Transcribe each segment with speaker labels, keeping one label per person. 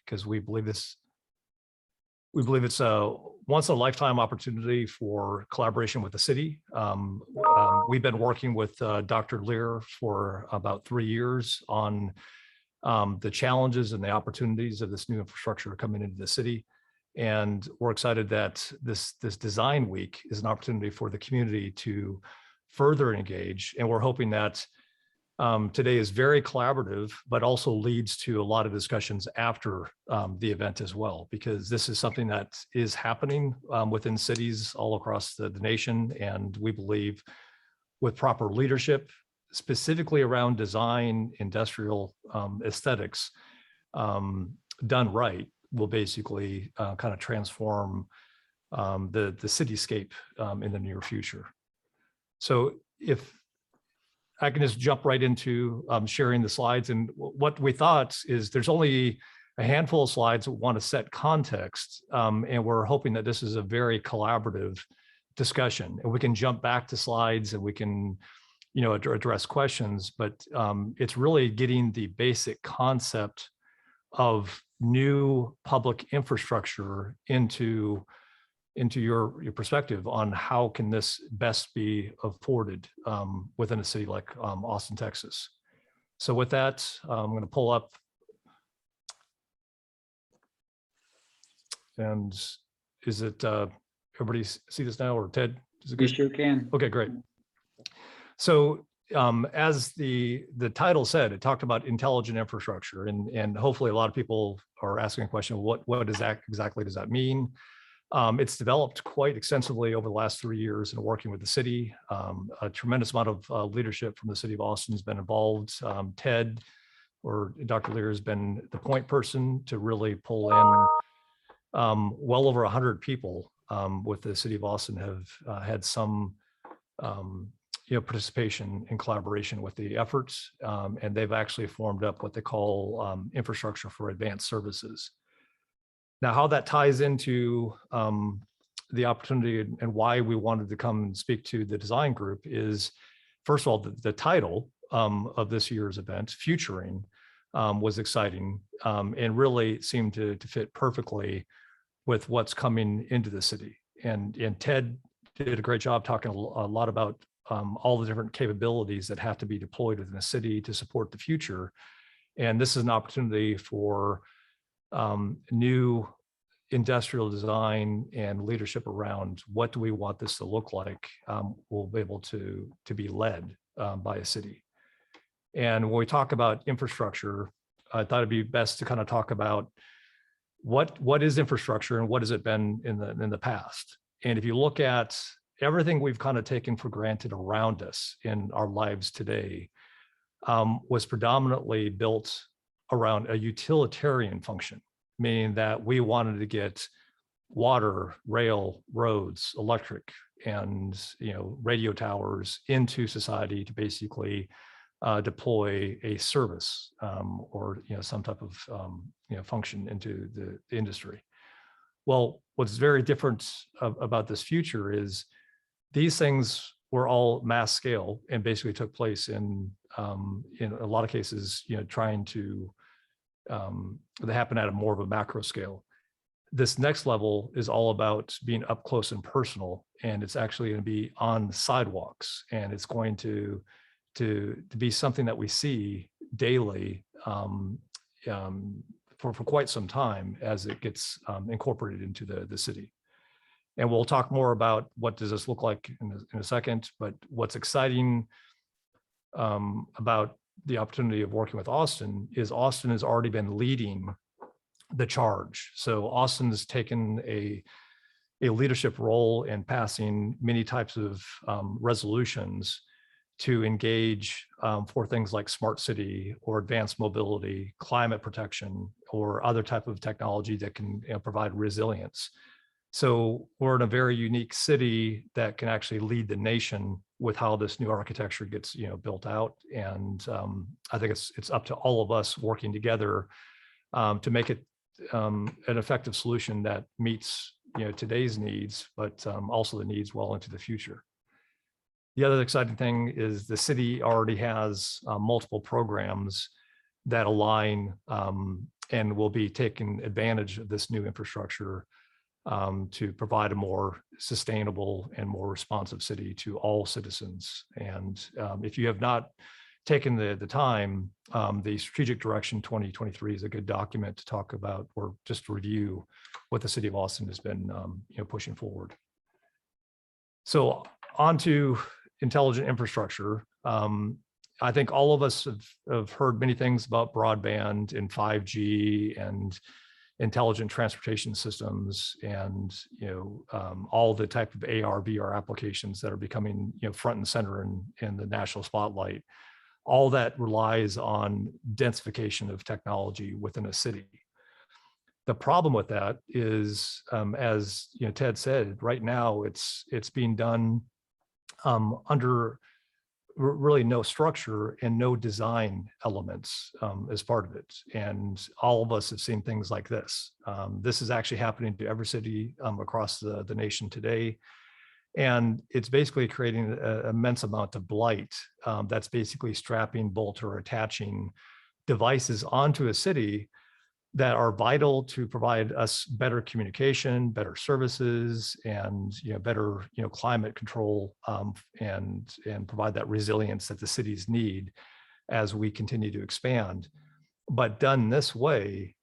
Speaker 1: because we believe it's a once in a lifetime opportunity for collaboration with the city. We've been working with Dr. Lear for about 3 years on the challenges and the opportunities of this new infrastructure coming into the city. And we're excited that this design week is an opportunity for the community to further engage. And we're hoping that today is very collaborative, but also leads to a lot of discussions after the event as well, because this is something that is happening within cities all across the nation. And we believe with proper leadership, specifically around design, industrial aesthetics, done right, will basically kind of transform the cityscape in the near future. So if I can just jump right into sharing the slides. And what we thought is there's only a handful of slides that want to set context. And we're hoping that this is a very collaborative discussion. And we can jump back to slides and we can, you know, address questions, but it's really getting the basic concept of new public infrastructure into your perspective on how can this best be afforded within a city like Austin, Texas. So with that, I'm going to pull up. And is it, everybody see this now, or Ted? Is it good?
Speaker 2: You sure can.
Speaker 1: Okay, great. So as the title said, it talked about intelligent infrastructure, and hopefully a lot of people are asking a question, what does that exactly does that mean? It's developed quite extensively over the last 3 years in working with the city. A tremendous amount of leadership from the city of Austin has been involved. Ted, or Dr. Lear, has been the point person to really pull in well over 100 people with the city of Austin have had some participation and collaboration with the efforts, and they've actually formed up what they call infrastructure for advanced services. Now, how that ties into the opportunity and why we wanted to come and speak to the design group is, first of all, the title of this year's event, Futuring, was exciting and really seemed to fit perfectly with what's coming into the city. And Ted did a great job talking a lot about all the different capabilities that have to be deployed within the city to support the future. And this is an opportunity for new industrial design and leadership around what do we want this to look like will be able to be led by a city. And when we talk about infrastructure, I thought it'd be best to kind of talk about what is infrastructure and what has it been in the past. And if you look at everything we've kind of taken for granted around us in our lives today, was predominantly built around a utilitarian function, meaning that we wanted to get water, rail, roads, electric, and radio towers into society to basically deploy a service or some type of function into the industry. Well, what's very different about this future is these things were all mass scale and basically took place in a lot of cases, trying to they happen at a more of a macro scale. This next level is all about being up close and personal, and it's actually going to be on sidewalks, and it's going to be something that we see daily for quite some time as it gets incorporated into the city. And we'll talk more about what does this look like in a second, but what's exciting about the opportunity of working with Austin is Austin has already been leading the charge. So Austin has taken a leadership role in passing many types of resolutions to engage for things like smart city or advanced mobility, climate protection, or other type of technology that can provide resilience. So we're in a very unique city that can actually lead the nation with how this new architecture gets built out. And I think it's up to all of us working together to make it an effective solution that meets today's needs, but also the needs well into the future. The other exciting thing is the city already has multiple programs that align and will be taking advantage of this new infrastructure to provide a more sustainable and more responsive city to all citizens. And if you have not taken the time, the Strategic Direction 2023 is a good document to talk about or just to review what the city of Austin has been pushing forward. So on to intelligent infrastructure. I think all of us have heard many things about broadband and 5G and intelligent transportation systems, and all the type of AR, VR applications that are becoming front and center in the national spotlight. All that relies on densification of technology within a city. The problem with that is, as Ted said, right now it's being done under really no structure and no design elements as part of it. And all of us have seen things like this. This is actually happening to every city across the nation today. And it's basically creating an immense amount of blight that's basically strapping, bolt, or attaching devices onto a city that are vital to provide us better communication, better services, and better climate control, and provide that resilience that the cities need as we continue to expand. But done this way,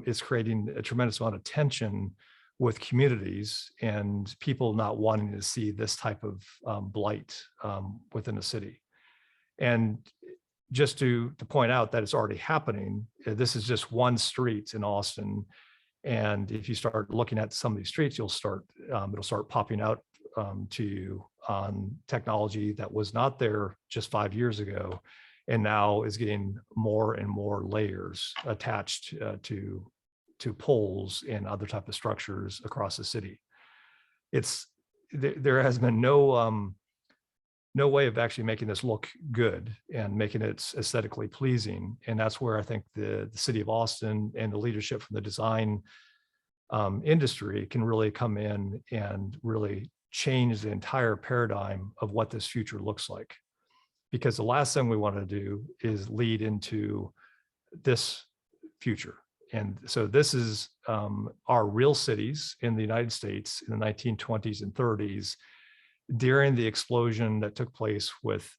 Speaker 1: is creating a tremendous amount of tension with communities and people not wanting to see this type of blight within a city. And just to point out that it's already happening, this is just one street in Austin. And if you start looking at some of these streets, it'll start popping out to you on technology that was not there just 5 years ago, and now is getting more and more layers attached to poles and other type of structures across the city. There has been no way of actually making this look good and making it aesthetically pleasing. And that's where I think the city of Austin and the leadership from the design industry can really come in and really change the entire paradigm of what this future looks like. Because the last thing we want to do is lead into this future. And so this is our real cities in the United States in the 1920s and 30s, during the explosion that took place with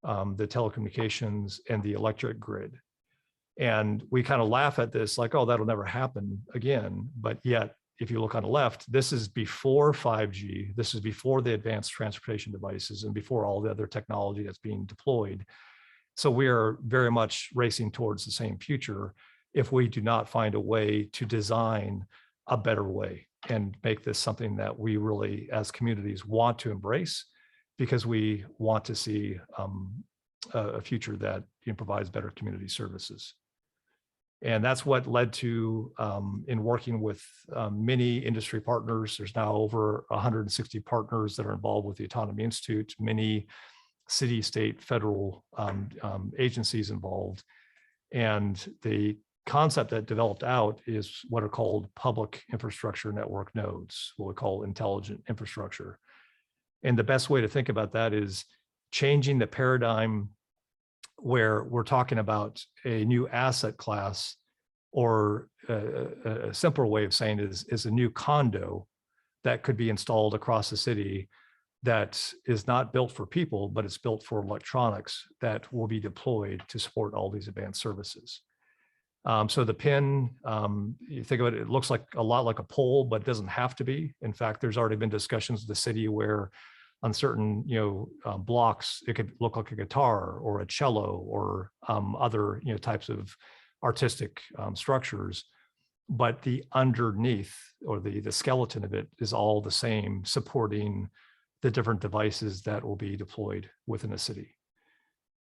Speaker 1: the telecommunications and the electric grid. And we kind of laugh at this like, oh, that'll never happen again. But yet, if you look on the left, this is before 5G, this is before the advanced transportation devices and before all the other technology that's being deployed. So we are very much racing towards the same future if we do not find a way to design a better way and make this something that we really, as communities, want to embrace, because we want to see a future that provides better community services. And that's what led to, in working with many industry partners, there's now over 160 partners that are involved with the Autonomy Institute, many city, state, federal agencies involved. And the concept that developed out is what are called public infrastructure network nodes, what we call intelligent infrastructure. And the best way to think about that is changing the paradigm where we're talking about a new asset class, or a simpler way of saying it is a new condo that could be installed across the city that is not built for people, but it's built for electronics that will be deployed to support all these advanced services. So the pin, you think of it, it looks like a lot like a pole, but it doesn't have to be. In fact, there's already been discussions with the city where on certain blocks, it could look like a guitar or a cello or other types of artistic structures. But the underneath, or the skeleton of it, is all the same, supporting the different devices that will be deployed within a city.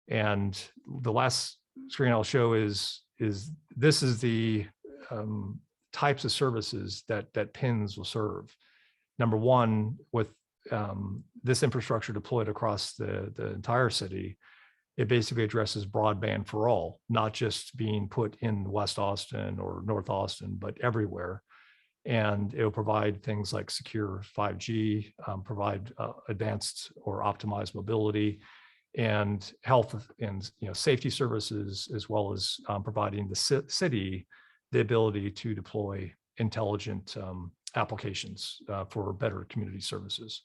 Speaker 1: And the last screen I'll show is this is the types of services that PINs will serve. Number one, with this infrastructure deployed across the entire city, it basically addresses broadband for all, not just being put in West Austin or North Austin, but everywhere. And it'll provide things like secure 5G, provide advanced or optimized mobility, and health and safety services, as well as providing the city the ability to deploy intelligent applications for better community services.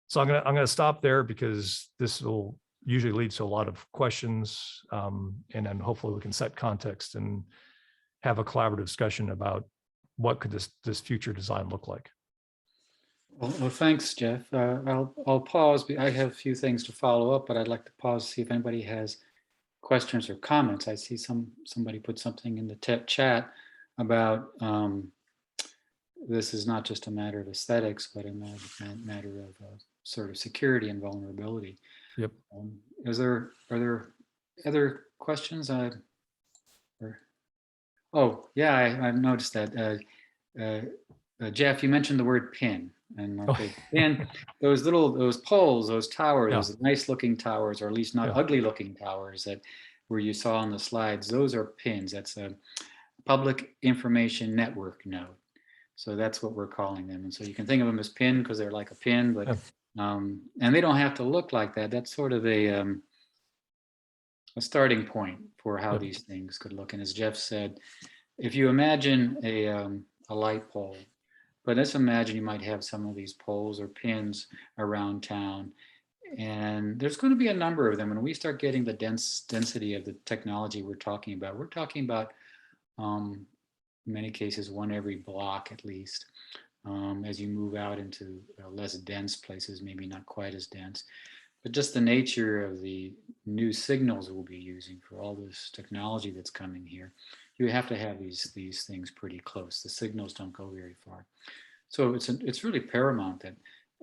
Speaker 1: So I'm gonna stop there because this will usually lead to a lot of questions, and then hopefully we can set context and have a collaborative discussion about what could this future design look like.
Speaker 2: Well, thanks, Jeff. I'll pause. I have a few things to follow up, but I'd like to pause to see if anybody has questions or comments. I see somebody put something in the chat about this is not just a matter of aesthetics, but a matter of sort of security and vulnerability.
Speaker 1: Yep.
Speaker 2: Are there other questions? Oh, yeah, I've noticed that. Jeff, you mentioned the word pin, and okay, pin, those poles, those towers, those nice looking towers, or at least not ugly looking towers that where you saw on the slides, those are pins. That's a public information network node. So that's what we're calling them. And so you can think of them as pin because they're like a pin, but and they don't have to look like that. That's sort of a starting point for how these things could look. And as Jeff said, if you imagine a light pole, but let's imagine you might have some of these poles or pins around town, and there's going to be a number of them. And when we start getting the density of the technology we're talking about in many cases one every block at least. As you move out into less dense places, maybe not quite as dense, but just the nature of the new signals we'll be using for all this technology that's coming here, you have to have these things pretty close. The signals don't go very far. So it's really paramount that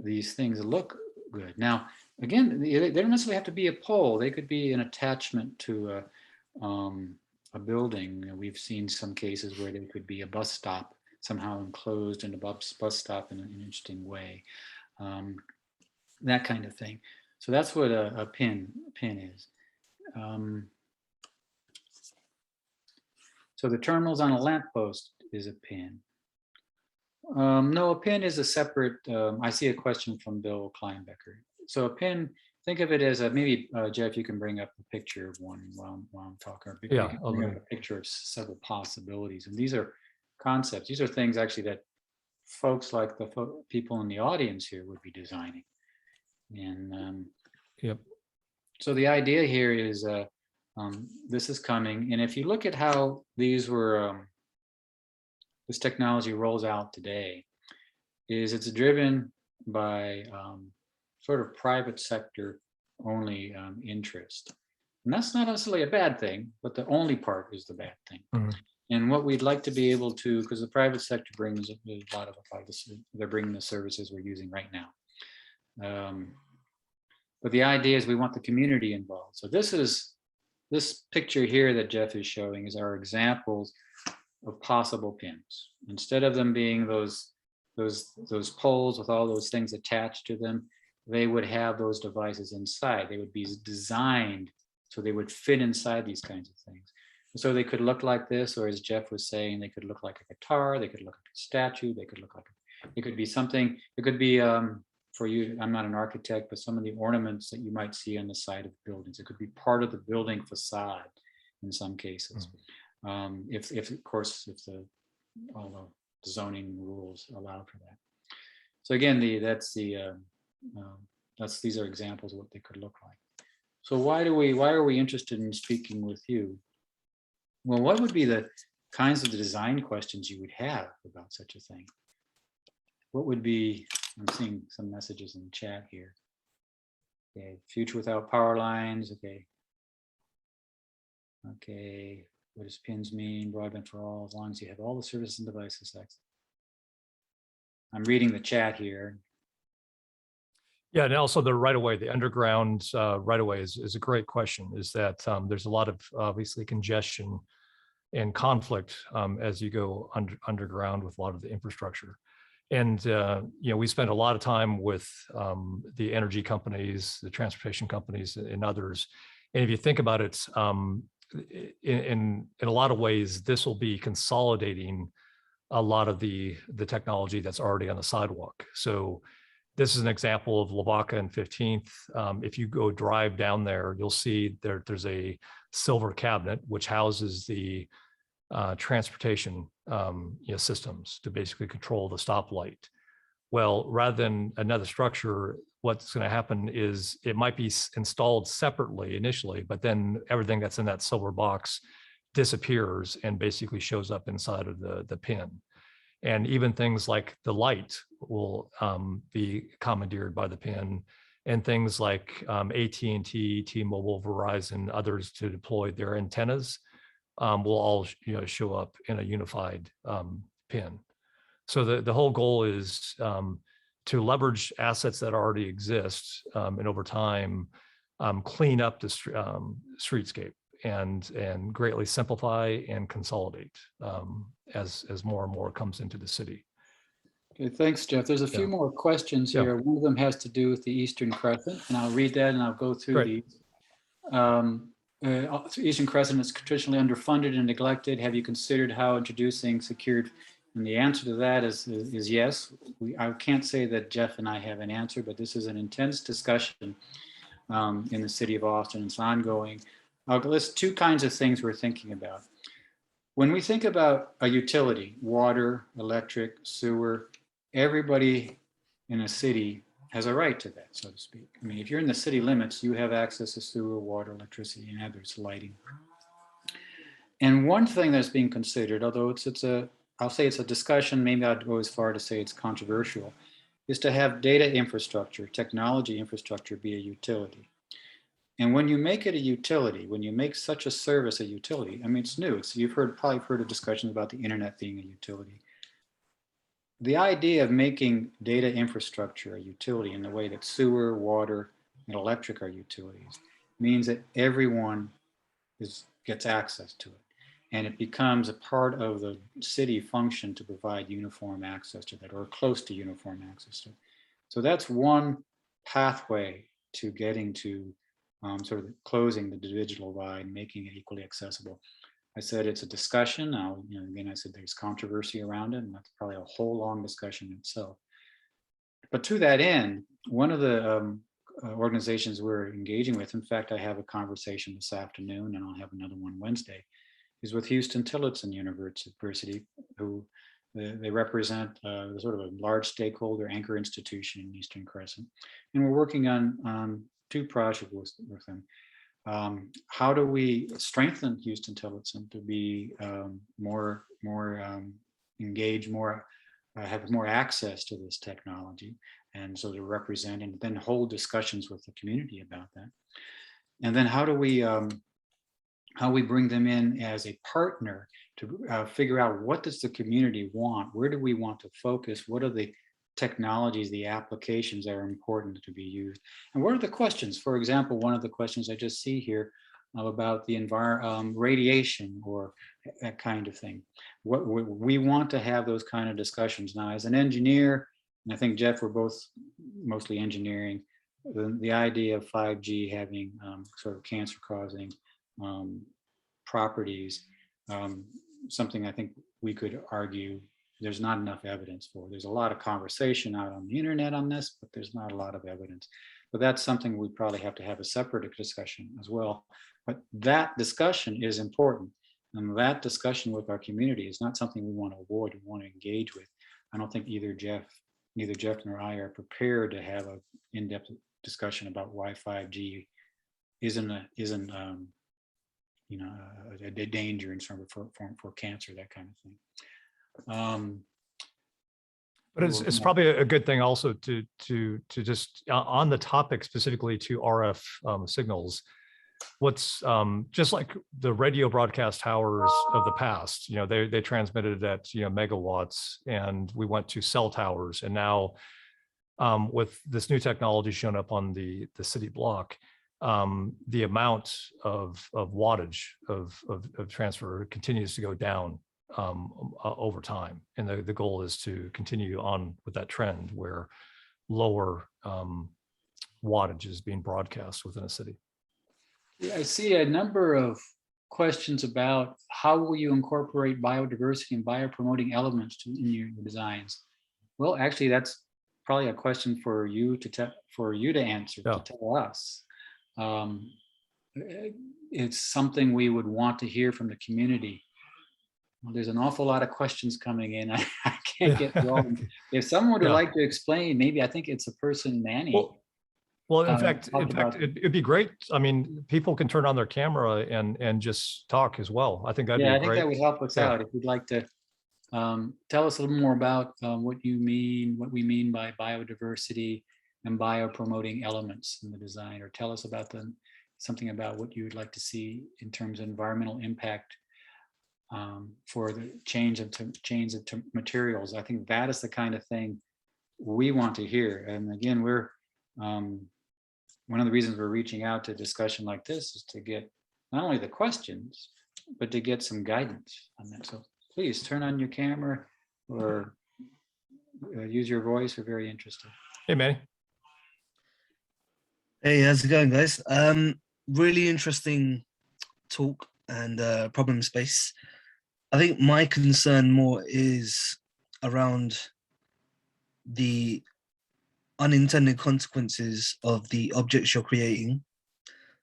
Speaker 2: these things look good. Now, again, they don't necessarily have to be a pole. They could be an attachment to a building. We've seen some cases where there could be a bus stop somehow enclosed in a bus stop in an interesting way, that kind of thing. So that's what a pin is. So the terminals on a lamppost is a pin. No, a pin is a separate, I see a question from Bill Kleinbecker. So a pin, think of it as maybe Jeff, you can bring up a picture of one while I'm talking.
Speaker 1: Yeah,
Speaker 2: I'll bring up a picture of several possibilities. And these are concepts. These are things actually that folks like the people in the audience here would be designing. And so the idea here is this is coming. And if you look at how these were, this technology rolls out today, it's driven by sort of private sector only interest. And that's not necessarily a bad thing, but the only part is the bad thing. Mm-hmm. And what we'd like to be able to, because the private sector brings a lot of they're bringing the services we're using right now. But the idea is we want the community involved. So this picture here that Jeff is showing is our examples of possible pins. Instead of them being those poles with all those things attached to them, they would have those devices inside. They would be designed so they would fit inside these kinds of things. So they could look like this, or as Jeff was saying, they could look like a guitar, they could look like a statue, they could look like it could be something. It could be for you, I'm not an architect, but some of the ornaments that you might see on the side of buildings. It could be part of the building facade in some cases. If of course, if all the zoning rules allow for that. So again, these are examples of what they could look like. So why are we interested in speaking with you? Well, what would be the kinds of design questions you would have about such a thing? What would be, I'm seeing some messages in the chat here. Okay, future without power lines, okay. Okay, what does pins mean? Broadband for all, as long as you have all the services and devices. I'm reading the chat here.
Speaker 1: Yeah, and also the right-of-way, the underground right-of-way is a great question. Is that there's a lot of obviously congestion and conflict as you go underground with a lot of the infrastructure. And we spend a lot of time with the energy companies, the transportation companies, and others. And if you think about it, in a lot of ways, this will be consolidating a lot of the technology that's already on the sidewalk. So this is an example of Lavaca and 15th. If you go drive down there, you'll see there's a silver cabinet which houses the transportation systems to basically control the stoplight. Well, rather than another structure, what's going to happen is it might be installed separately initially, but then everything that's in that silver box disappears and basically shows up inside of the pin. And even things like the light will be commandeered by the pin, and things like AT&T, T-Mobile, Verizon, others to deploy their antennas will all show up in a unified pin. So the whole goal is to leverage assets that already exist and over time clean up the streetscape and greatly simplify and consolidate as more and more comes into the city.
Speaker 2: Okay, thanks, Jeff. There's a few more questions here. One of them has to do with the Eastern Crescent, and I'll read that and I'll go through these. Eastern Crescent is traditionally underfunded and neglected. Have you considered how introducing secured? And the answer to that is yes. I can't say that Jeff and I have an answer, but this is an intense discussion in the city of Austin. It's ongoing. I'll list two kinds of things we're thinking about. When we think about a utility, water, electric, sewer, everybody in a city has a right to that, so to speak. I mean, if you're in the city limits, you have access to sewer, water, electricity, and others, lighting. And one thing that's being considered, although I'll say it's a discussion, maybe I'd go as far to say it's controversial, is to have data infrastructure, technology infrastructure be a utility. And when you make it a utility, when you make such a service a utility, I mean, it's new. You've probably heard of discussions about the internet being a utility. The idea of making data infrastructure a utility in the way that sewer, water, and electric are utilities means that everyone gets access to it. And it becomes a part of the city function to provide uniform access to that, or close to uniform access to it. So that's one pathway to getting to sort of closing the digital divide, making it equally accessible. I said it's a discussion. Now, again, I said there's controversy around it, and that's probably a whole long discussion itself. But to that end, one of the organizations we're engaging with, in fact, I have a conversation this afternoon, and I'll have another one Wednesday, is with Huston-Tillotson University, who they represent sort of a large stakeholder anchor institution in Eastern Crescent. And we're working on two projects with them. How do we strengthen Huston-Tillotson to be more engaged, have more access to this technology, and so to represent and then hold discussions with the community about that. And then how we bring them in as a partner to figure out what does the community want? Where do we want to focus? What are the technologies, the applications that are important to be used? And what are the questions? For example, one of the questions I just see here about the radiation or that kind of thing. We want to have those kind of discussions. Now, as an engineer, and I think Jeff, we're both mostly engineering, the idea of 5G having sort of cancer-causing properties, something I think we could argue there's not enough evidence for. There's a lot of conversation out on the internet on this, but there's not a lot of evidence. But that's something we probably have to have a separate discussion as well. But that discussion is important. And that discussion with our community is not something we want to avoid, we want to engage with. I don't think neither Jeff nor I are prepared to have an in-depth discussion about why 5G isn't a danger in terms of for cancer, that kind of thing.
Speaker 1: But it's probably a good thing also to just on the topic specifically to RF signals. What's just like the radio broadcast towers of the past, they transmitted at megawatts, and we went to cell towers, and now with this new technology shown up on the city block, the amount of wattage of transfer continues to go down over time. And the goal is to continue on with that trend where lower wattage is being broadcast within a city.
Speaker 2: Yeah, I see a number of questions about how will you incorporate biodiversity and biopromoting elements in your designs. Well, actually, that's probably a question for you to answer, to tell us. It's something we would want to hear from the community. Well, there's an awful lot of questions coming in. I can't get through all of them. If someone would
Speaker 1: Yeah.
Speaker 2: like to explain, maybe I think it's a person, Manny.
Speaker 1: Well, in fact,
Speaker 2: talked about-
Speaker 1: it'd be great. I mean, people can turn on their camera and just talk as well. I think that'd
Speaker 2: Yeah,
Speaker 1: be
Speaker 2: I think
Speaker 1: great.
Speaker 2: that would help us
Speaker 1: Yeah.
Speaker 2: out. If you'd like to tell us a little more about what we mean by biodiversity and biopromoting elements in the design, or tell us about something about what you would like to see in terms of environmental impact for the change of materials. I think that is the kind of thing we want to hear. And again, we're one of the reasons we're reaching out to a discussion like this is to get not only the questions, but to get some guidance on that. So please turn on your camera or use your voice. We're very interested.
Speaker 1: Hey, Manny.
Speaker 3: Hey, how's it going, guys? Really interesting talk and problem space. I think my concern more is around the unintended consequences of the objects you're creating,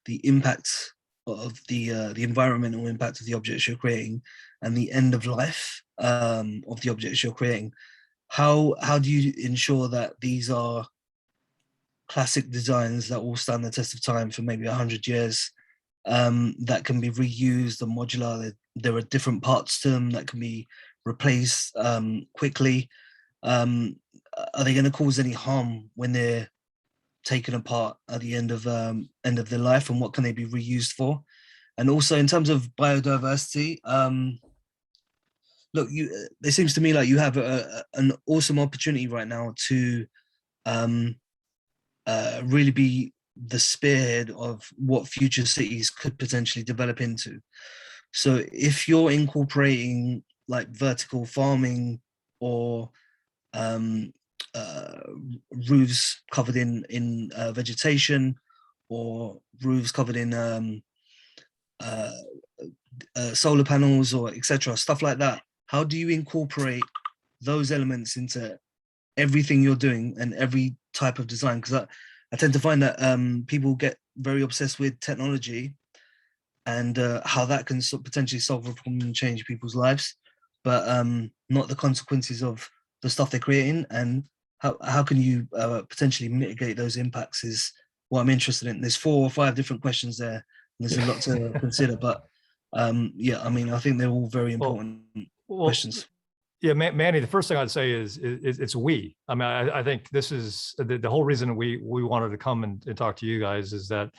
Speaker 3: the impact of the environmental impact of the objects you're creating, and the end of life of the objects you're creating. How do you ensure that these are classic designs that will stand the test of time for maybe 100 years, that can be reused and modular? There are different parts to them that can be replaced quickly. Are they going to cause any harm when they're taken apart at the end of their life, and what can they be reused for? And also in terms of biodiversity, look, it seems to me like you have an awesome opportunity right now to really be the spearhead of what future cities could potentially develop into. So if you're incorporating like vertical farming or roofs covered in vegetation, or roofs covered in solar panels, or etc., stuff like that, how do you incorporate those elements into everything you're doing and every type of design? Because I tend to find that people get very obsessed with technology and how that can potentially solve a problem and change people's lives, but not the consequences of the stuff they're creating. And how can you potentially mitigate those impacts is what I'm interested in. There's 4 or 5 different questions there, and there's a lot to consider, but yeah, I mean, I think they're all very important questions.
Speaker 1: Yeah, Manny, the first thing I'd say is it's we. I mean, I think this is the whole reason we wanted to come and talk to you guys, is that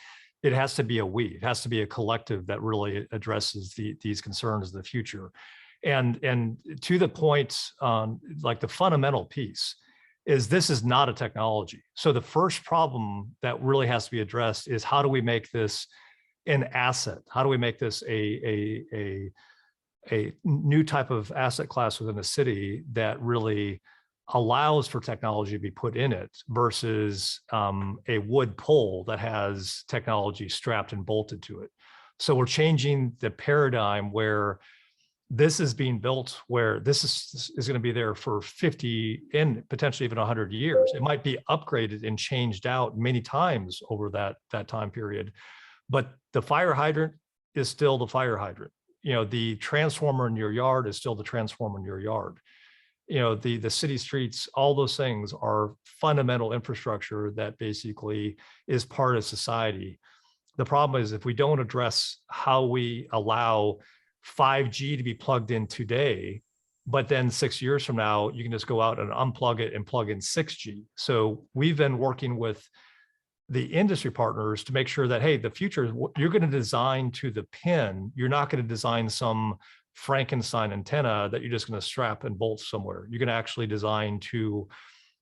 Speaker 1: it has to be a we. It has to be a collective that really addresses these concerns of the future. And to the point, like the fundamental piece is this is not a technology. So the first problem that really has to be addressed is, how do we make this an asset? How do we make this a new type of asset class within the city that really allows for technology to be put in it, versus a wood pole that has technology strapped and bolted to it. So we're changing the paradigm where this is being built, where this is going to be there for 50 and potentially even 100 years. It might be upgraded and changed out many times over that time period, but the fire hydrant is still the fire hydrant. You know, the transformer in your yard is still the transformer in your yard. You know, the city streets, all those things are fundamental infrastructure that basically is part of society. The problem is, if we don't address how we allow 5G to be plugged in today, but then 6 years from now, you can just go out and unplug it and plug in 6G. So we've been working with the industry partners to make sure that, hey, the future, you're going to design to the pin. You're not going to design some Frankenstein antenna that you're just going to strap and bolt somewhere. You're going to actually design to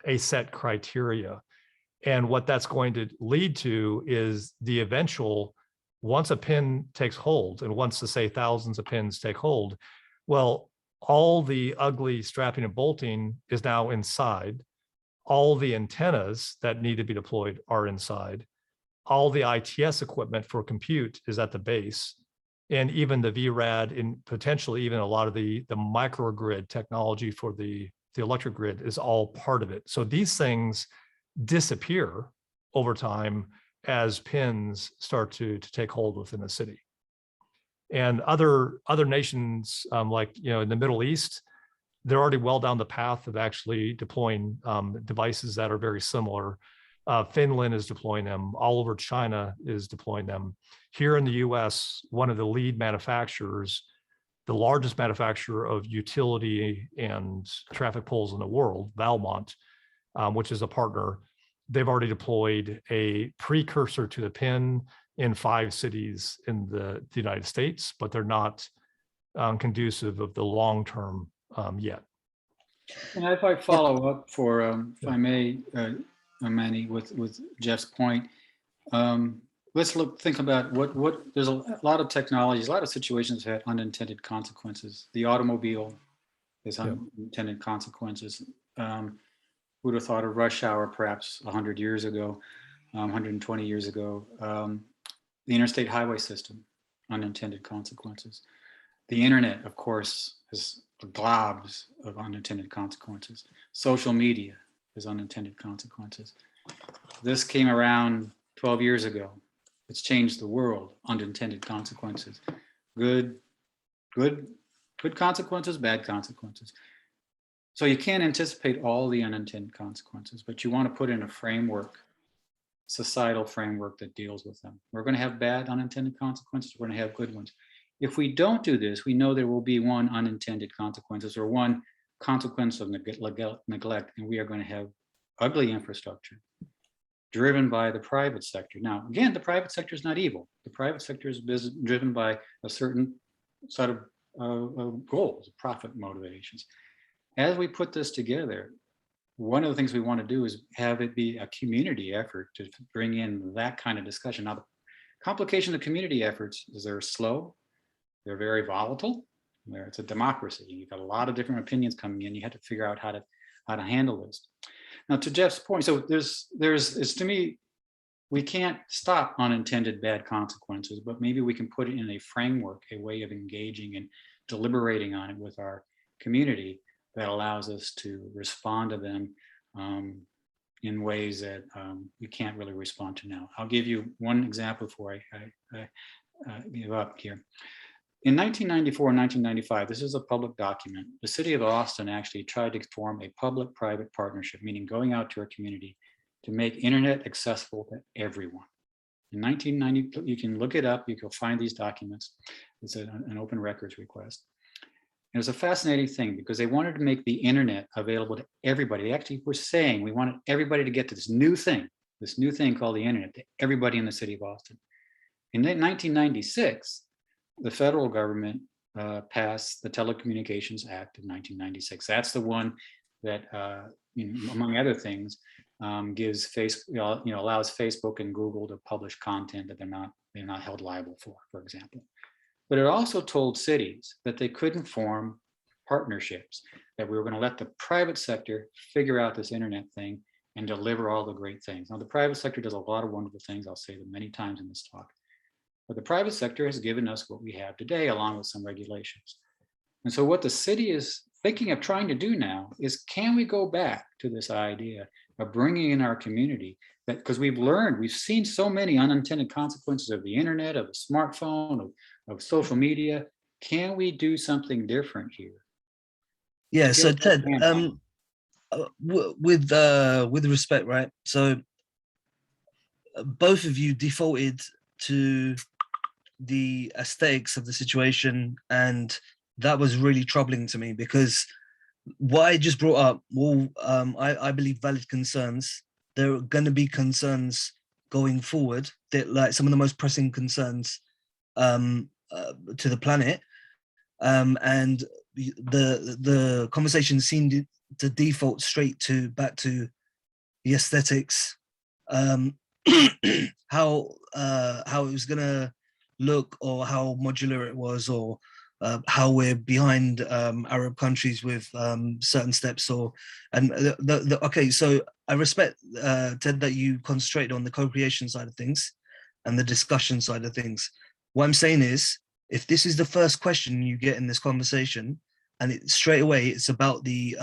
Speaker 1: a set criteria. And what that's going to lead to is the eventual, once a pin takes hold, and once, to say, thousands of pins take hold, well, all the ugly strapping and bolting is now inside. All the antennas that need to be deployed are inside. All the ITS equipment for compute is at the base. And even the VRAD, and potentially even a lot of the microgrid technology for the electric grid is all part of it. So these things disappear over time as pins start to take hold within the city. And other nations, like, you know, in the Middle East, they're already well down the path of actually deploying devices that are very similar. Finland is deploying them. All over China is deploying them. Here in the US, one of the lead manufacturers, the largest manufacturer of utility and traffic poles in the world, Valmont, which is a partner, they've already deployed a precursor to the PIN in 5 cities in the United States, but they're not conducive of the long-term yet.
Speaker 2: And if I follow up for, if I may, Manny, with Jeff's point, let's think about what there's a lot of technologies, a lot of situations have had unintended consequences. The automobile has unintended consequences. Who'd have thought of rush hour perhaps 100 years ago, 120 years ago? The interstate highway system, unintended consequences. The internet, of course, has globs of unintended consequences. Social media has unintended consequences. This came around 12 years ago. It's changed the world, unintended consequences. Good consequences, bad consequences. So you can't anticipate all the unintended consequences, but you want to put in a framework, societal framework that deals with them. We're going to have bad unintended consequences. We're going to have good ones. If we don't do this, we know there will be one unintended consequences or one consequence of neglect, and we are going to have ugly infrastructure driven by the private sector. Now, again, the private sector is not evil. The private sector is driven by a certain set of goals, profit motivations. As we put this together, one of the things we want to do is have it be a community effort to bring in that kind of discussion. Now, the complication of community efforts is they're slow, they're very volatile. It's a democracy. You've got a lot of different opinions coming in. You have to figure out how to handle this. Now, to Jeff's point, so it's to me, we can't stop unintended bad consequences, but maybe we can put it in a framework, a way of engaging and deliberating on it with our community that allows us to respond to them in ways that we can't really respond to now. I'll give you one example before I give up here. In 1994 and 1995, this is a public document. The city of Austin actually tried to form a public-private partnership, meaning going out to our community to make internet accessible to everyone. In 1990, you can look it up, you can find these documents. It's an open records request. It was a fascinating thing because they wanted to make the internet available to everybody. They actually were saying we wanted everybody to get to this new thing called the internet, to everybody in the city of Austin. In 1996, the federal government passed the Telecommunications Act of 1996. That's the one that, among other things, gives allows Facebook and Google to publish content that they're not held liable for example. But it also told cities that they couldn't form partnerships, that we were going to let the private sector figure out this internet thing and deliver all the great things. Now, the private sector does a lot of wonderful things. I'll say them many times in this talk. But the private sector has given us what we have today, along with some regulations. And so what the city is thinking of trying to do now is, can we go back to this idea of bringing in our community? That, because we've seen so many unintended consequences of the internet, of a smartphone, of social media. Can we do something different here?
Speaker 3: Yeah, so Ted, with respect, right? So both of you defaulted to the aesthetics of the situation, and that was really troubling to me because what I just brought up, well, I believe valid concerns. There are going to be concerns going forward that, like, some of the most pressing concerns to the planet, and the conversation seemed to default straight back to the aesthetics, how it was going to look, or how modular it was, or how we're behind Arab countries with certain steps, okay, so I respect, Ted, that you concentrated on the co-creation side of things and the discussion side of things. What I'm saying is, if this is the first question you get in this conversation, and it straight away it's about the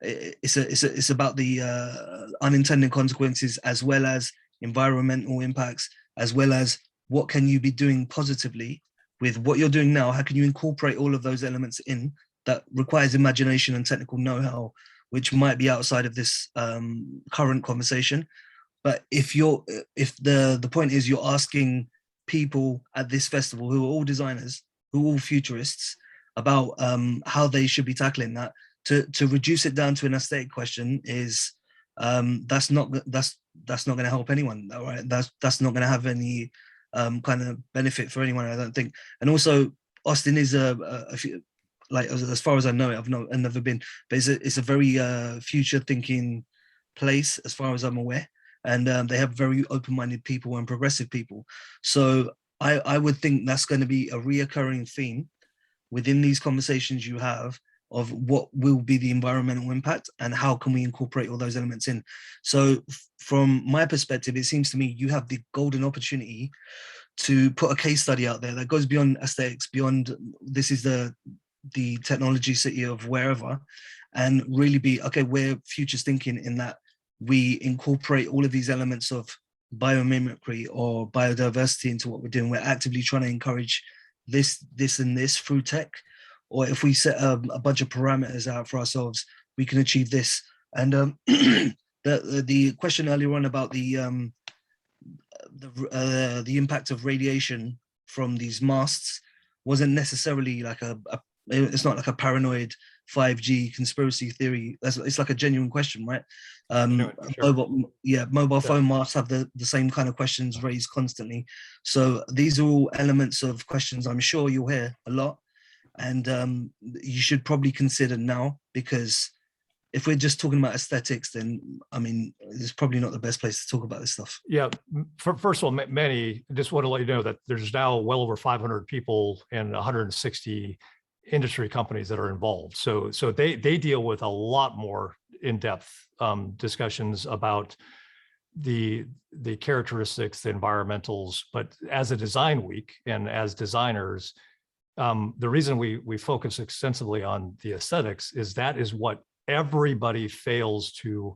Speaker 3: it's about the unintended consequences, as well as environmental impacts, as well as what can you be doing positively, with what you're doing now, how can you incorporate all of those elements in that requires imagination and technical know-how, which might be outside of this current conversation. But if the point is you're asking people at this festival who are all designers, who are all futurists, about how they should be tackling that, to reduce it down to an aesthetic question is that's not going to help anyone, right? That's not going to have any kind of benefit for anyone, I don't think. And also, Austin is like as far as I know it, I've never been, but it's a very future thinking place as far as I'm aware, and they have very open-minded people and progressive people. So I would think that's going to be a reoccurring theme within these conversations you have of what will be the environmental impact and how can we incorporate all those elements in. So from my perspective, it seems to me you have the golden opportunity to put a case study out there that goes beyond aesthetics, beyond this is the technology city of wherever, and really be, okay, we're futures thinking in that we incorporate all of these elements of biomimicry or biodiversity into what we're doing. We're actively trying to encourage this and this through tech, or if we set a bunch of parameters out for ourselves, we can achieve this. And the question earlier on about the impact of radiation from these masts wasn't necessarily like it's not like a paranoid 5G conspiracy theory. It's like a genuine question, right?
Speaker 1: Sure.
Speaker 3: Mobile phone masts have the same kind of questions raised constantly. So these are all elements of questions I'm sure you'll hear a lot, and you should probably consider now, because if we're just talking about aesthetics, then I mean, it's probably not the best place to talk about this stuff.
Speaker 1: Yeah. First of all, Manny, just want to let you know that there's now well over 500 people and 160 industry companies that are involved. So they deal with a lot more in-depth discussions about the characteristics, the environmentals. But as a design week and as designers, the reason we focus extensively on the aesthetics is that is what everybody fails to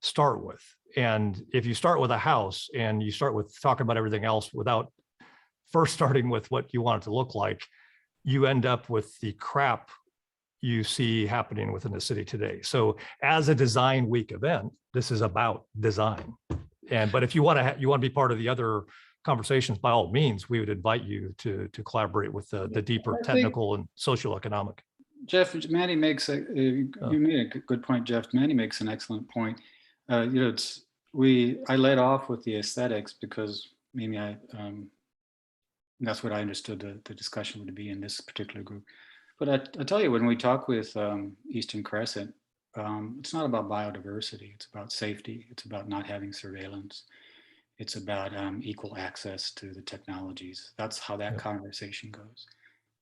Speaker 1: start with. And if you start with a house and you start with talking about everything else without first starting with what you want it to look like, you end up with the crap you see happening within the city today. So as a design week event, this is about design. But if you want to be part of the other conversations, by all means, we would invite you to collaborate with the deeper technical and social economic.
Speaker 2: Jeff, Manny makes you made a good point, Jeff. Manny makes an excellent point. I led off with the aesthetics because maybe that's what I understood the discussion would be in this particular group. But I tell you, when we talk with Eastern Crescent, it's not about biodiversity. It's about safety. It's about not having surveillance. It's about equal access to the technologies. That's how that conversation goes.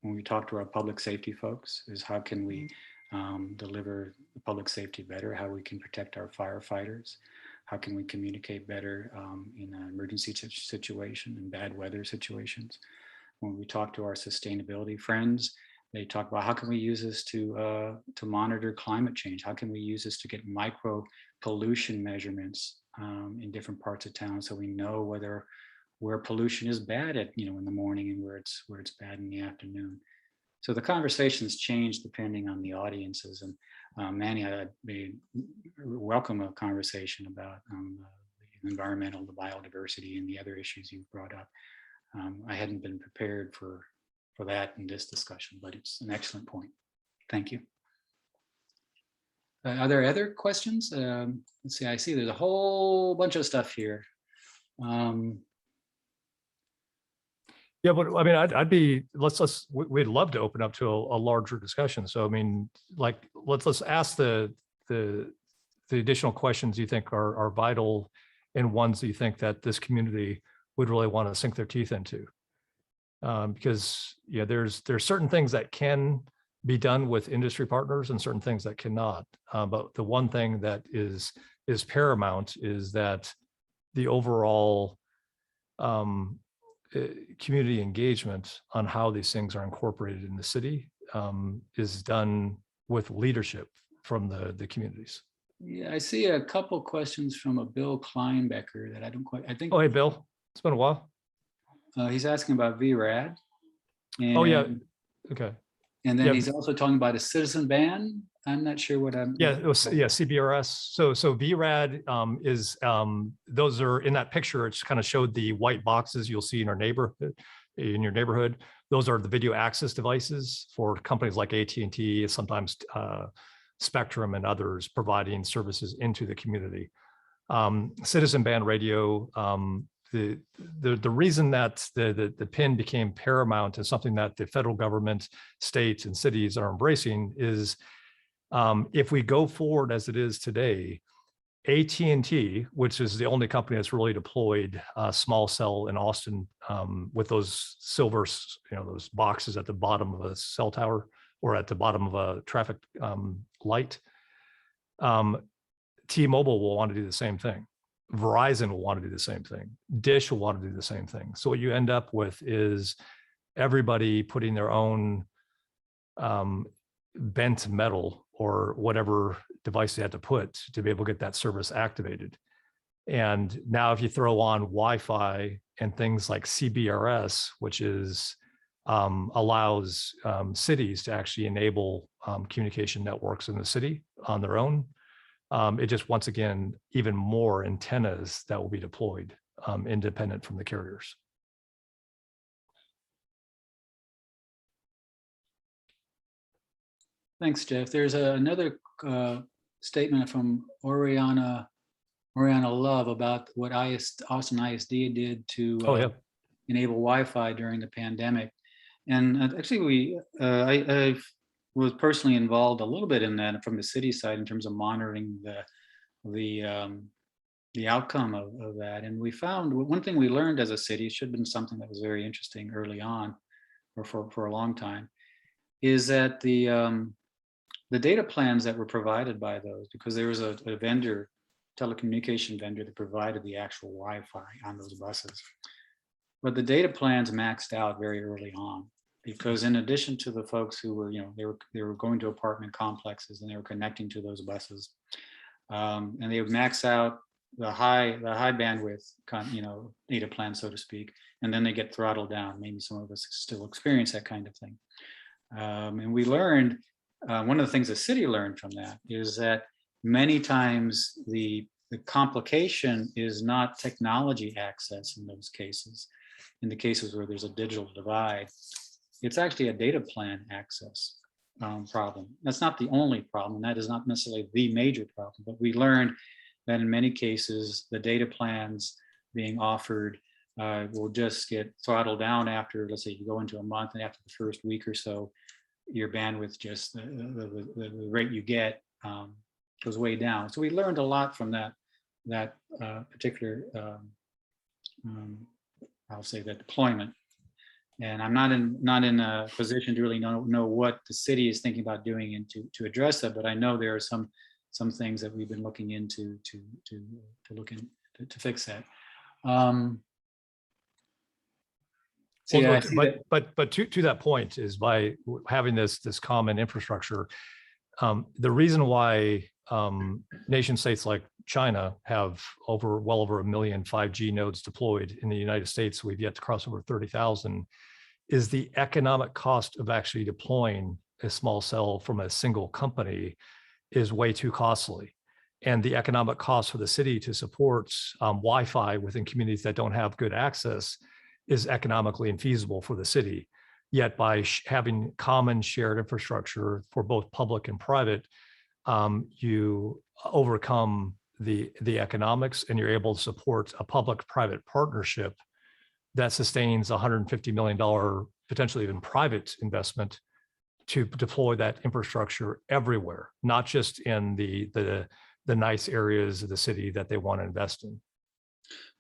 Speaker 2: When we talk to our public safety folks, is how can we deliver the public safety better, how we can protect our firefighters, how can we communicate better in an emergency situation and bad weather situations. When we talk to our sustainability friends, they talk about how can we use this to monitor climate change? How can we use this to get micro pollution measurements in different parts of town, so we know where pollution is bad in the morning and where it's bad in the afternoon. So the conversations change depending on the audiences. And Manny, I'd welcome a conversation about the environmental, the biodiversity, and the other issues you've brought up. I hadn't been prepared for that in this discussion, but it's an excellent point. Thank you. Are there other questions? Let's see, I see there's a whole bunch of stuff here.
Speaker 1: Yeah, but I mean, we'd love to open up to a larger discussion. So, I mean, like, let's ask the additional questions you think are vital and ones that you think that this community would really want to sink their teeth into. Because there's certain things that can be done with industry partners and certain things that cannot. But the one thing that is paramount is that the overall community engagement on how these things are incorporated in the city is done with leadership from the communities.
Speaker 2: Yeah, I see a couple questions from a Bill Kleinbecker that I think.
Speaker 1: Oh, hey, Bill, it's been a while.
Speaker 2: He's asking about VRAD.
Speaker 1: Oh, yeah.
Speaker 2: And,
Speaker 1: Okay.
Speaker 2: and then
Speaker 1: Yeah.
Speaker 2: he's also talking about a citizen ban. I'm not sure what I'm.
Speaker 1: Yeah, it was, yeah, CBRS. So VRAD is those are in that picture. It's kind of showed the white boxes you'll see in your neighborhood. Those are the video access devices for companies like AT&T, sometimes Spectrum and others providing services into the community. Citizen band radio. The reason that the PIN became paramount and something that the federal government, states, and cities are embracing is. If we go forward as it is today, AT&T, which is the only company that's really deployed small cell in Austin with those silver, those boxes at the bottom of a cell tower or at the bottom of a traffic light, T-Mobile will want to do the same thing. Verizon will want to do the same thing. Dish will want to do the same thing. So what you end up with is everybody putting their own bent metal or whatever device they had to put to be able to get that service activated. And now if you throw on Wi-Fi and things like CBRS, which is allows cities to actually enable communication networks in the city on their own, it just, once again, even more antennas that will be deployed independent from the carriers.
Speaker 2: Thanks, Jeff. There's another statement from Oriana Love about what Austin ISD did to enable Wi-Fi during the pandemic. And actually, I was personally involved a little bit in that from the city side in terms of monitoring the outcome of that. And we found one thing we learned as a city, it should have been something that was very interesting early on, or for a long time, is that the data plans that were provided by those, because there was a vendor, telecommunication vendor, that provided the actual Wi-Fi on those buses. But the data plans maxed out very early on, because in addition to the folks who were, they were going to apartment complexes and they were connecting to those buses, and they would max out the high bandwidth, data plan, so to speak, and then they get throttled down. Maybe some of us still experience that kind of thing. And we learned, one of the things the city learned from that is that many times the complication is not technology access in those cases. In the cases where there's a digital divide, it's actually a data plan access problem. That's not the only problem, and that is not necessarily the major problem, but we learned that in many cases, the data plans being offered will just get throttled down after, let's say you go into a month, and after the first week or so, your bandwidth, just the rate you get goes way down. So we learned a lot from that particular, I'll say, that deployment. And I'm not in a position to really know what the city is thinking about doing and to address that, but I know there are some things that we've been looking into to fix that.
Speaker 1: But to that point is, by having this common infrastructure, the reason why nation states like China have well over 1 million 5G nodes deployed in the United States, we've yet to cross over 30,000, is the economic cost of actually deploying a small cell from a single company is way too costly. And the economic cost for the city to support Wi-Fi within communities that don't have good access is economically infeasible for the city. Yet by having common shared infrastructure for both public and private, you overcome the economics, and you're able to support a public-private partnership that sustains $150 million, potentially even private investment, to deploy that infrastructure everywhere, not just in the nice areas of the city that they want to invest in.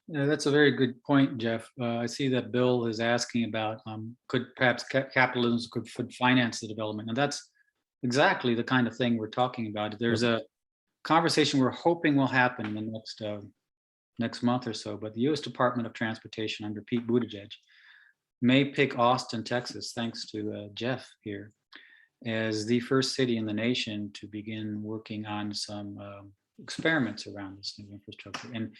Speaker 2: Yeah, that's a very good point, Jeff. I see that Bill is asking about could perhaps capitalism could finance the development, and that's exactly the kind of thing we're talking about. There's a conversation we're hoping will happen in the next month or so, but the U.S. Department of Transportation under Pete Buttigieg may pick Austin, Texas, thanks to Jeff here, as the first city in the nation to begin working on some experiments around this new infrastructure. And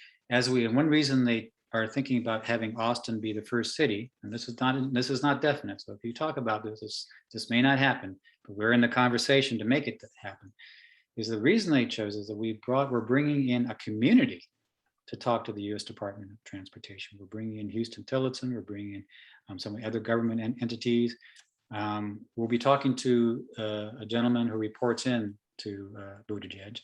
Speaker 2: one reason they are thinking about having Austin be the first city, and this is not definite. So if you talk about this may not happen, but we're in the conversation to make it happen. Is the reason they chose is that we're bringing in a community to talk to the U.S. Department of Transportation. We're bringing in Houston Tillotson. We're bringing in some of the other government entities. We'll be talking to a gentleman who reports in to Buttigieg.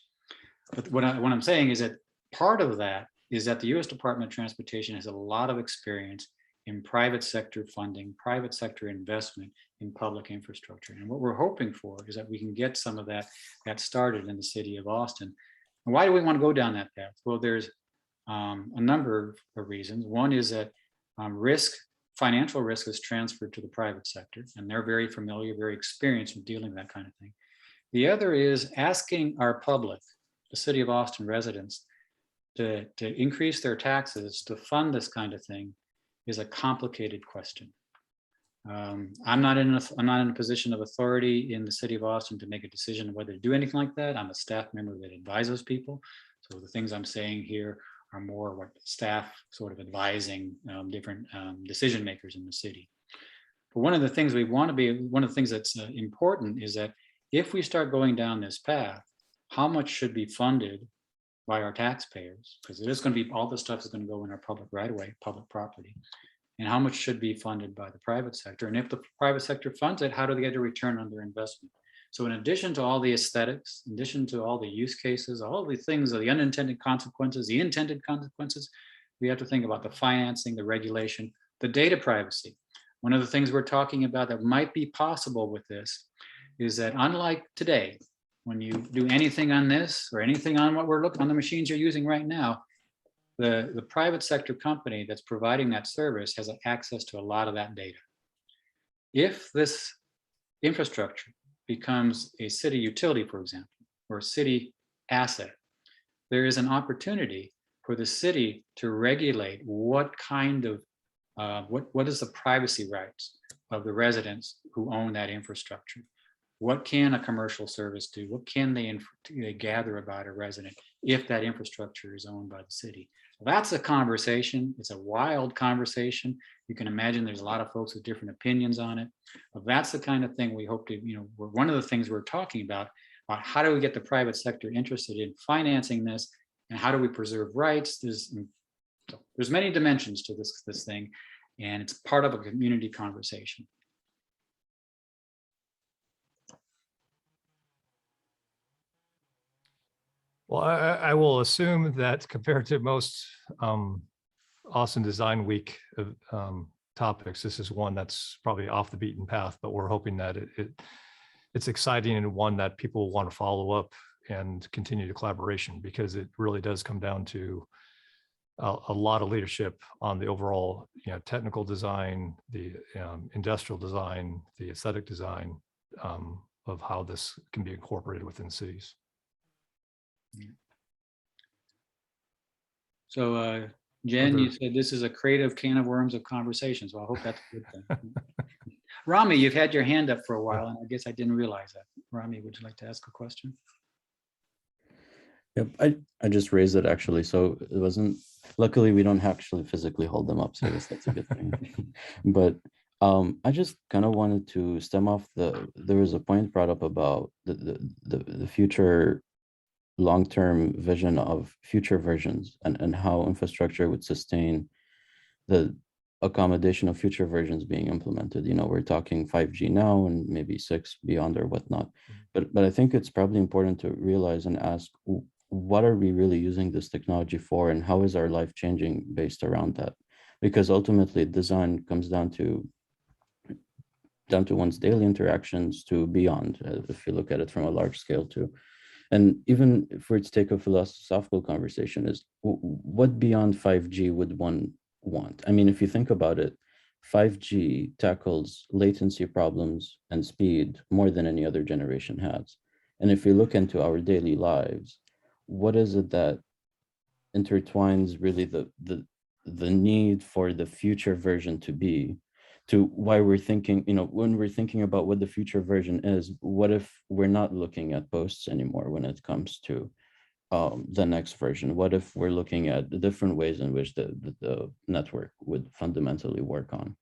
Speaker 2: But what I'm saying is that part of that is that the U.S. Department of Transportation has a lot of experience in private sector funding, private sector investment in public infrastructure. And what we're hoping for is that we can get some of that started in the city of Austin. And why do we want to go down that path? Well, there's a number of reasons. One is that financial risk is transferred to the private sector, and they're very familiar, very experienced in dealing with that kind of thing. The other is asking our public, the city of Austin residents, to increase their taxes to fund this kind of thing is a complicated question. I'm not in a position of authority in the city of Austin to make a decision whether to do anything like that. I'm a staff member that advises people. So the things I'm saying here are more what staff sort of advising different decision makers in the city. But one of the things that's important is that if we start going down this path, how much should be funded by our taxpayers? Because it is going to be, all this stuff is going to go in our public right of way, public property. And how much should be funded by the private sector? And if the private sector funds it, how do they get a return on their investment? So in addition to all the aesthetics, in addition to all the use cases, all the things, the unintended consequences, the intended consequences, we have to think about the financing, the regulation, the data privacy. One of the things we're talking about that might be possible with this is that unlike today, when you do anything on this or anything on what we're looking on the machines you're using right now, the private sector company that's providing that service has access to a lot of that data. If this infrastructure becomes a city utility, for example, or a city asset, there is an opportunity for the city to regulate what kind of, what is the privacy rights of the residents who own that infrastructure. What can a commercial service do? What can they gather about a resident if that infrastructure is owned by the city? So that's a conversation. It's a wild conversation. You can imagine there's a lot of folks with different opinions on it. But that's the kind of thing we hope to, one of the things we're talking about how do we get the private sector interested in financing this, and how do we preserve rights? There's many dimensions to this thing, and it's part of a community conversation.
Speaker 1: Well, I will assume that compared to most Austin Design Week topics, this is one that's probably off the beaten path, but we're hoping that it's exciting and one that people want to follow up and continue the collaboration, because it really does come down to a lot of leadership on the overall technical design, the industrial design, the aesthetic design of how this can be incorporated within cities.
Speaker 2: So Jen, you said this is a creative can of worms of conversations. Well, I hope that's a good thing. Rami, you've had your hand up for a while, and I guess I didn't realize that. Rami, would you like to ask a question?
Speaker 4: Yep, I just raised it actually. So it wasn't, luckily we don't actually physically hold them up, so I guess that's a good thing. But I just kind of wanted to stem off there was a point brought up about the future long-term vision of future versions and how infrastructure would sustain the accommodation of future versions being implemented. We're talking 5G now and maybe 6 beyond or whatnot. But I think it's probably important to realize and ask, what are we really using this technology for, and how is our life changing based around that? Because ultimately design comes down to one's daily interactions to beyond, if you look at it from a large scale too. And even for its take a philosophical conversation is, what beyond 5G would one want? I mean, if you think about it, 5G tackles latency problems and speed more than any other generation has. And if you look into our daily lives, what is it that intertwines really the need for the future version to be, to why we're thinking, when we're thinking about what the future version is, what if we're not looking at posts anymore when it comes to the next version? What if we're looking at the different ways in which the network would fundamentally work on?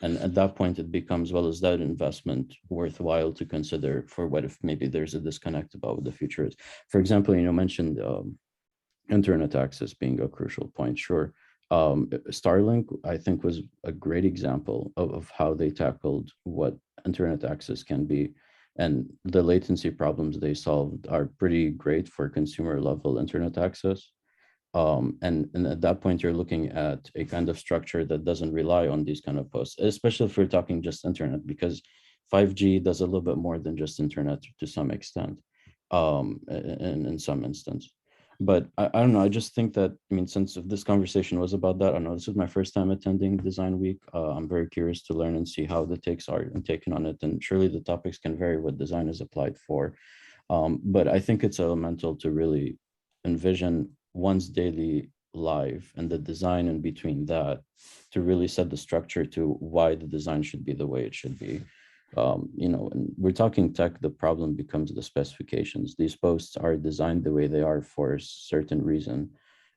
Speaker 4: And at that point, it becomes, well, is that investment worthwhile to consider for what if maybe there's a disconnect about what the future is? For example, mentioned internet access being a crucial point. Sure. Starlink, I think, was a great example of how they tackled what internet access can be. And the latency problems they solved are pretty great for consumer level internet access. And at that point, you're looking at a kind of structure that doesn't rely on these kind of posts, especially if we're talking just internet, because 5G does a little bit more than just internet to some extent, in some instance. But I don't know, I just think that, since if this conversation was about that, I know this is my first time attending Design Week. I'm very curious to learn and see how the takes are and taken on it. And surely the topics can vary what design is applied for. But I think it's elemental to really envision one's daily life and the design in between that to really set the structure to why the design should be the way it should be. And we're talking tech, the problem becomes the specifications. These posts are designed the way they are for a certain reason.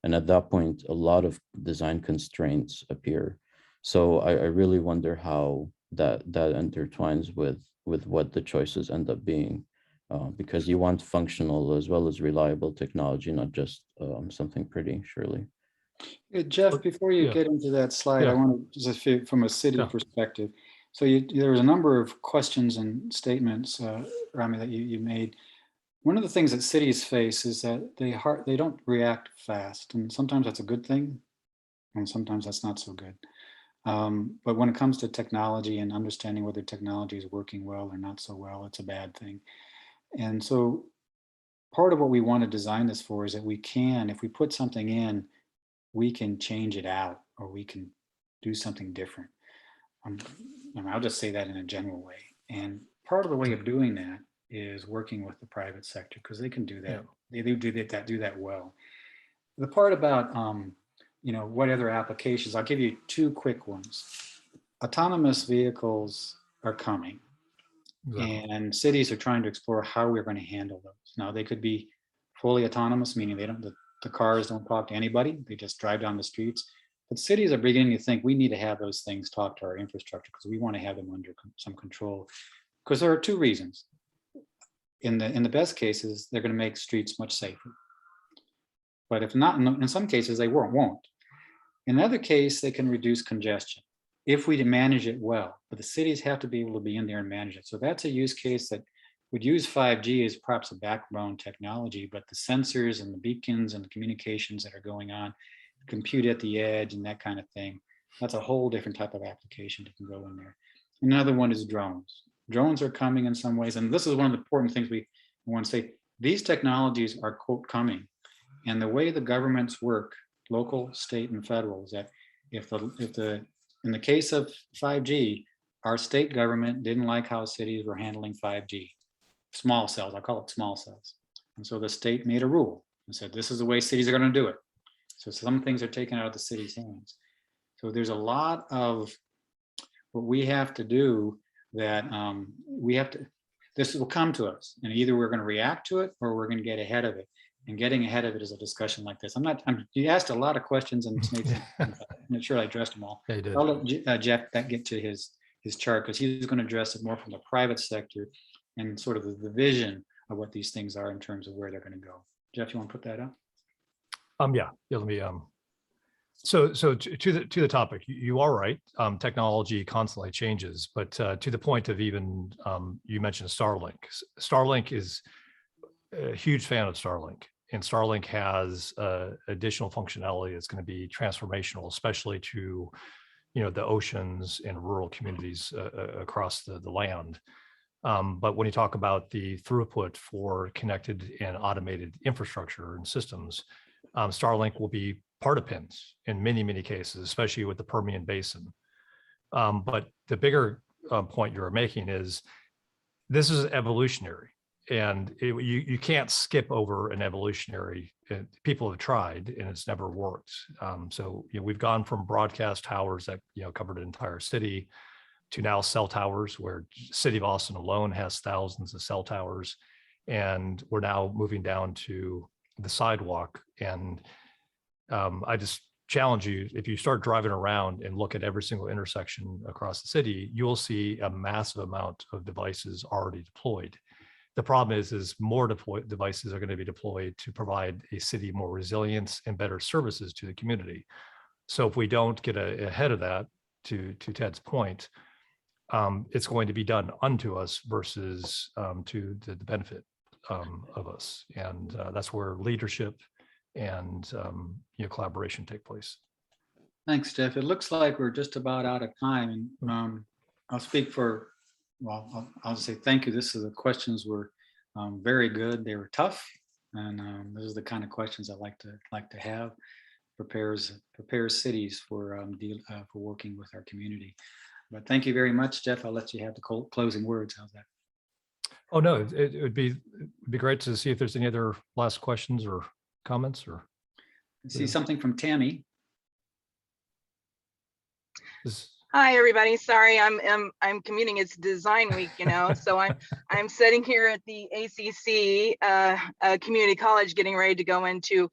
Speaker 4: And at that point, a lot of design constraints appear. So I really wonder how that intertwines with what the choices end up being. Because you want functional as well as reliable technology, not just something pretty, surely.
Speaker 2: Jeff, before you
Speaker 1: Yeah.
Speaker 2: get into that slide, I
Speaker 1: Yeah.
Speaker 2: want to just from a city
Speaker 1: Yeah.
Speaker 2: perspective. So there was a number of questions and statements, Rami, that you made. One of the things that cities face is that they don't react fast, and sometimes that's a good thing, and sometimes that's not so good. But when it comes to technology and understanding whether technology is working well or not so well, it's a bad thing. And so part of what we want to design this for is that if we put something in, we can change it out or we can do something different. I'll just say that in a general way. And part of the way of doing that is working with the private sector, because they can do that.
Speaker 1: Yeah.
Speaker 2: They do that well. The part about what other applications, I'll give you two quick ones. Autonomous vehicles are coming.
Speaker 1: Exactly.
Speaker 2: And cities are trying to explore how we're going to handle those. Now, they could be fully autonomous, meaning the cars don't talk to anybody. They just drive down the streets. But cities are beginning to think we need to have those things talk to our infrastructure because we want to have them under some control. Because there are two reasons. In the best cases, they're going to make streets much safer. But if not, in some cases, they won't. In another case, they can reduce congestion if we manage it well, but the cities have to be able to be in there and manage it. So that's a use case that would use 5G as perhaps a backbone technology, but the sensors and the beacons and the communications that are going on, compute at the edge and that kind of thing, that's a whole different type of application that can go in there. Another one is drones. Drones are coming in some ways, and this is one of the important things we want to say. These technologies are, quote, coming. And the way the governments work, local, state, and federal, is that in the case of 5G, our state government didn't like how cities were handling 5G. Small cells, I call it small cells. And so the state made a rule and said, this is the way cities are going to do it. So some things are taken out of the city's hands. So there's a lot of what we have to do that this will come to us. And either we're going to react to it or we're going to get ahead of it. And getting ahead of it is a discussion like this. You asked a lot of questions and I'm not sure I addressed them all.
Speaker 1: Yeah, you did.
Speaker 2: I'll let Jeff get to his chart because he's going to address it more from the private sector and sort of the vision of what these things are in terms of where they're going to go. Jeff, you want to put that up?
Speaker 1: Yeah. Let me. So to the topic, you are right. Technology constantly changes, but to the point of even you mentioned Starlink. Starlink is a huge fan of Starlink. And Starlink has additional functionality that's going to be transformational, especially to, the oceans and rural communities across the land. But when you talk about the throughput for connected and automated infrastructure and systems, Starlink will be part of PINs in many, many cases, especially with the Permian Basin. But the bigger point you're making is this is evolutionary. And you can't skip over an evolutionary. People have tried, and it's never worked. So we've gone from broadcast towers that covered an entire city to now cell towers, where City of Austin alone has thousands of cell towers, and we're now moving down to the sidewalk. And I just challenge you, if you start driving around and look at every single intersection across the city, you'll see a massive amount of devices already deployed. The problem is more devices are going to be deployed to provide a city more resilience and better services to the community. So if we don't get ahead of that, to Ted's point, it's going to be done unto us versus to the benefit of us. And that's where leadership and collaboration take place.
Speaker 2: Thanks, Jeff. It looks like we're just about out of time. And I'll speak for, well, I'll say thank you. The questions were very good. They were tough. And those are the kind of questions I like to have. Prepares cities for working with our community. But thank you very much, Jeff. I'll let you have the closing words. How's that?
Speaker 1: Oh, no, it would be great to see if there's any other last questions or comments. Or
Speaker 2: I see something from Tammy.
Speaker 5: Hi, everybody. Sorry, I'm commuting. It's design week, so I'm sitting here at the ACC community college, getting ready to go into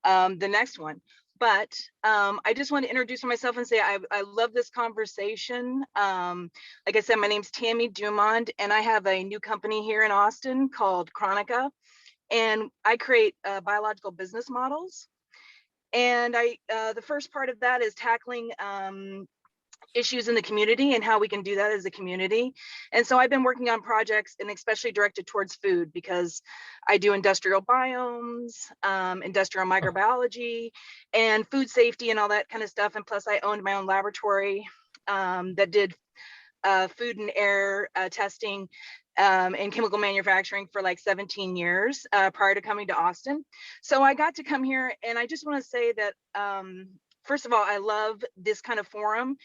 Speaker 5: the next one. But I just want to introduce myself and say I love this conversation. Like I said, my name's Tammy Dumond, and I have a new company here in Austin called Chronica, and I create biological business models. And the first part of that is tackling issues in the community and how we can do that as a community. And so I've been working on projects, and especially directed towards food, because I do industrial biomes, industrial microbiology, and food safety and all that kind of stuff. And plus I owned my own laboratory that did food and air testing and chemical manufacturing for like 17 years prior to coming to Austin. So I got to come here, and I just want to say that first of all, I love this kind of forum.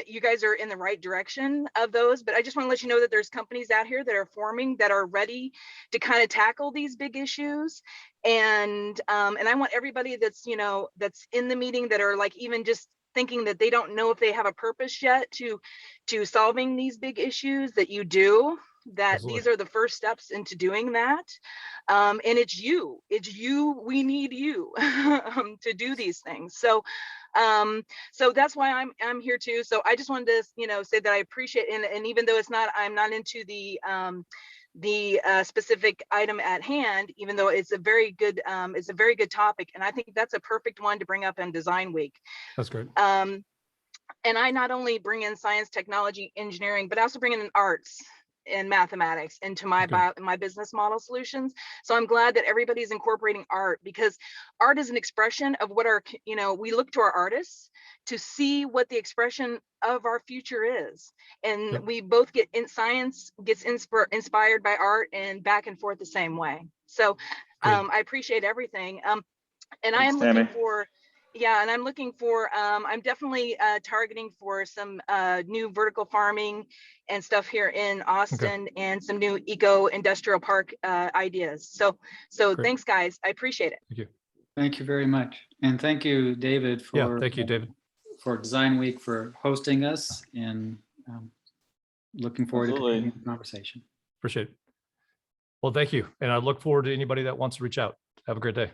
Speaker 5: You guys are in the right direction of those, but I just want to let you know that there's companies out here that are forming, that are ready to kind of tackle these big issues. And I want everybody that's, that's in the meeting, that are like even just thinking that they don't know if they have a purpose yet to solving these big issues, that you do, that
Speaker 1: Absolutely.
Speaker 5: These are the first steps into doing that. And it's you, we need you to do these things. So that's why I'm here too. So I just wanted to, say that I appreciate, and even though I'm not into the specific item at hand, even though it's a very good topic. And I think that's a perfect one to bring up in Design Week.
Speaker 1: That's great.
Speaker 5: And I not only bring in science, technology, engineering, but I also bring in arts and mathematics into my business model solutions. So I'm glad that everybody's incorporating art, because art is an expression of what we look to our artists to see what the expression of our future is. And
Speaker 1: Yep.
Speaker 5: We both science gets inspired by art, and back and forth the same way. So I appreciate everything. And I am looking for, and I'm looking for, I'm definitely targeting for some new vertical farming and stuff here in Austin, and some new eco-industrial park ideas. So
Speaker 1: Great.
Speaker 5: Thanks, guys. I appreciate it.
Speaker 1: Thank you.
Speaker 2: Thank you very much. And thank you, David,
Speaker 1: Thank you, David.
Speaker 2: for Design Week, for hosting us, and looking forward to continuing the conversation.
Speaker 1: Appreciate it. Well, thank you. And I look forward to anybody that wants to reach out. Have a great day.